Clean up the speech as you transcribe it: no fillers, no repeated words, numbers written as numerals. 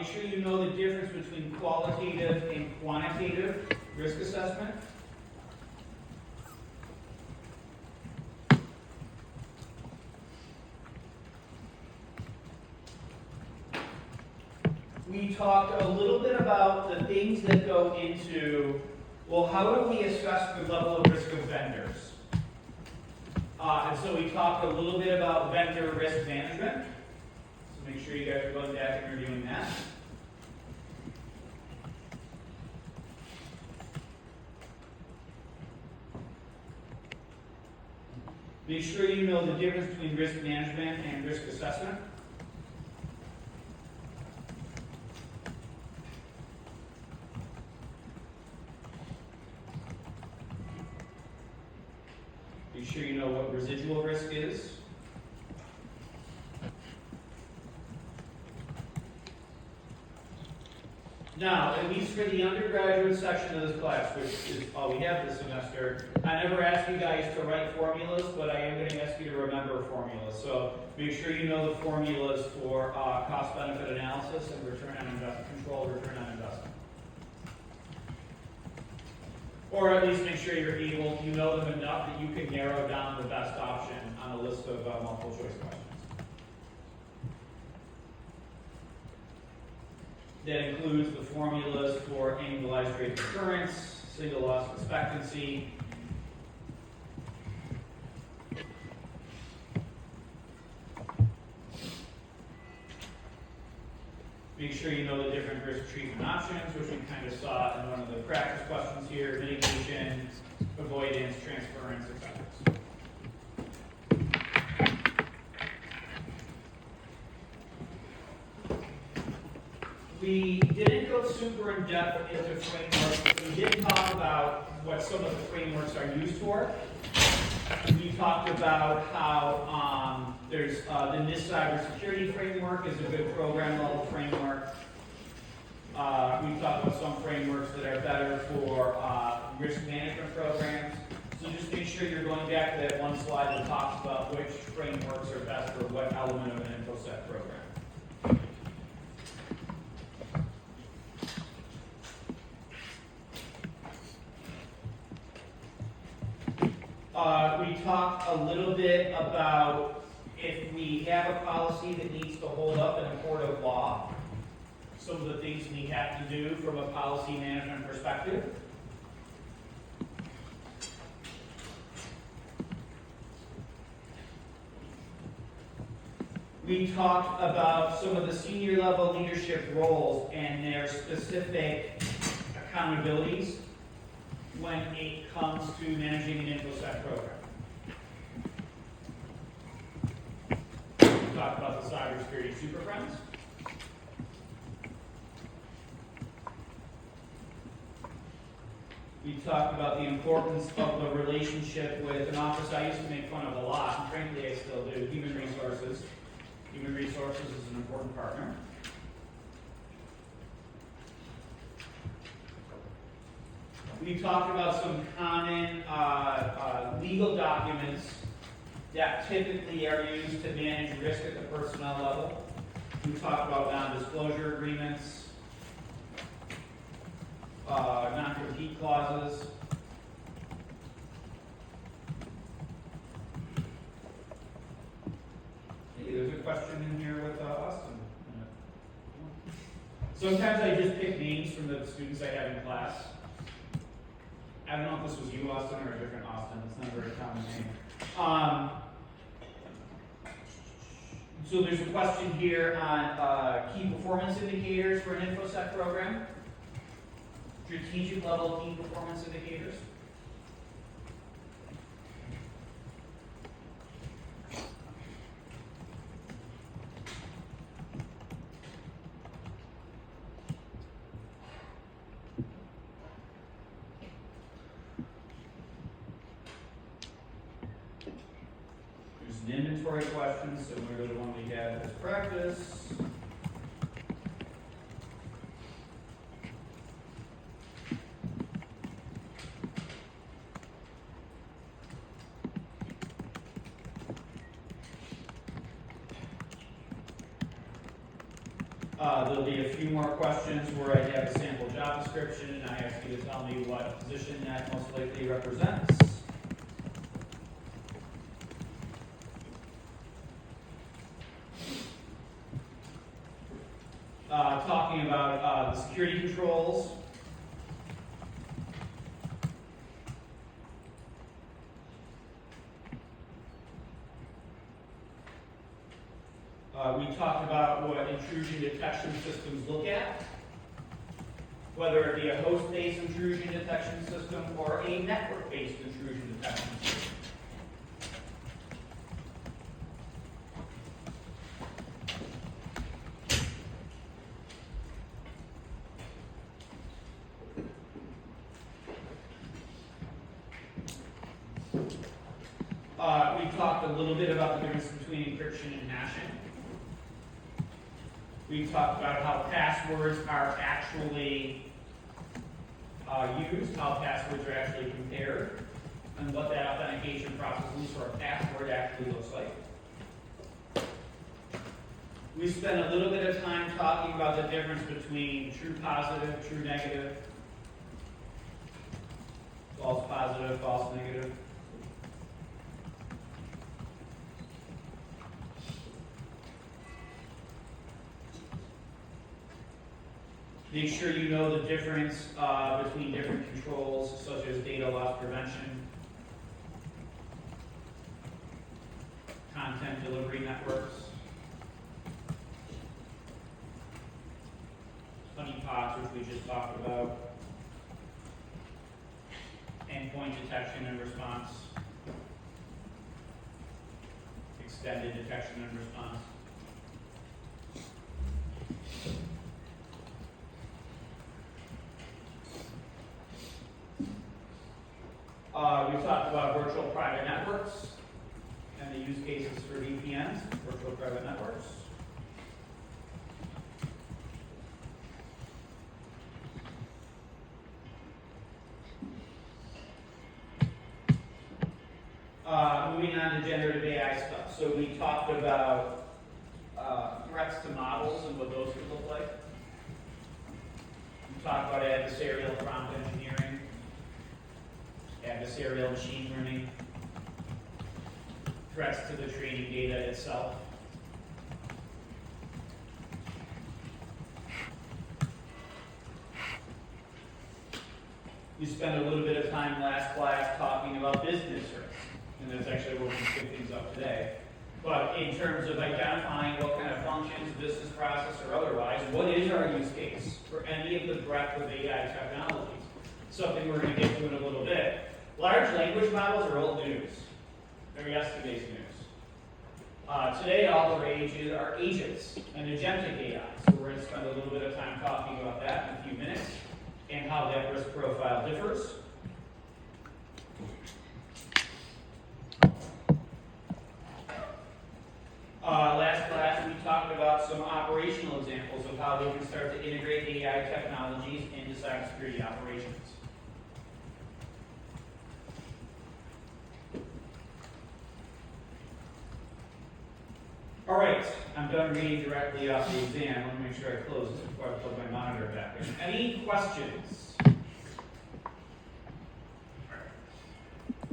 sure you know the difference between qualitative and quantitative risk assessment. We talked a little bit about the things that go into, well, how do we assess the level of risk of vendors? And so we talked a little bit about vendor risk management. So make sure you guys are going back and reviewing that. Make sure you know the difference between risk management and risk assessment. Make sure you know what residual risk is. Now, at least for the undergraduate section of this class, which is all we have this semester, I never ask you guys to write formulas, but I am going to ask you to remember formulas. So make sure you know the formulas for cost-benefit analysis and return on investment, controlled return on investment. Or at least make sure you know them enough that you can narrow down the best option on a list of multiple choice questions. That includes the formulas for annualized rate of recurrence, single loss expectancy, make sure you know the different risk treatment options, which we kind of saw in one of the practice questions here: mitigation, avoidance, transference, acceptance. We didn't go super in depth into frameworks, but we did talk about what some of the frameworks are used for. We talked about how there's the NIST cybersecurity framework is a good program level framework. We talked about some frameworks that are better for risk management programs. So just make sure you're going back to that one slide that talks about which frameworks are best for what element of an InfoSec program. We talked a little bit about if we have a policy that needs to hold up in a court of law, some of the things we have to do from a policy management perspective. We talked about some of the senior level leadership roles and their specific accountabilities when it comes to managing an InfoSec program. We talked about the cybersecurity super friends. We talked about the importance of the relationship with an office I used to make fun of a lot, and frankly I still do, human resources. Human resources is an important partner. We talked about some common legal documents that typically are used to manage risk at the personnel level. We talked about non-disclosure agreements, non-compete clauses. Hey, there's a question in here with Austin. Sometimes I just pick names from the students I have in class. I don't know if this was you, Austin, or a different Austin. It's not a very common name. So there's a question here on key performance indicators for an InfoSec program. Strategic level key performance indicators. An inventory question, similar to the one we had as practice. There'll be a few more questions where I have a sample job description and I ask you to tell me what position that most likely represents. Talking about the security controls. We talked about what intrusion detection systems look at, whether it be a host-based intrusion detection system or a network-based intrusion detection system. We talked a little bit about the difference between encryption and hashing. We talked about how passwords are actually used, how passwords are actually compared, and what that authentication process for a password actually looks like. We spent a little bit of time talking about the difference between true positive, true negative, false positive, false negative. Make sure you know the difference between different controls, such as data loss prevention, content delivery networks, honeypots, which we just talked about, endpoint detection and response, extended detection and response. We talked about virtual private networks and the use cases for VPNs, virtual private networks. Moving on to generative AI stuff. So we talked about threats to models and what those could look like. We talked about adversarial prompt engineering, adversarial machine learning, threats to the training data itself. We spent a little bit of time last class talking about business risks, and that's actually where we pick things up today. But in terms of identifying what kind of functions, business process or otherwise, what is our use case for any of the breadth of AI technologies? Something we're going to get to in a little bit. Large language models are old news. They're yesterday's news. Today, all the rage are agents and agentic AI. So we're going to spend a little bit of time talking about that in a few minutes and how that risk profile differs. Last class, we talked about some operational examples of how they can start to integrate AI technologies into cybersecurity operations. All right, I'm done reading directly off the exam. Let me make sure I close this before I plug my monitor back in. Any questions?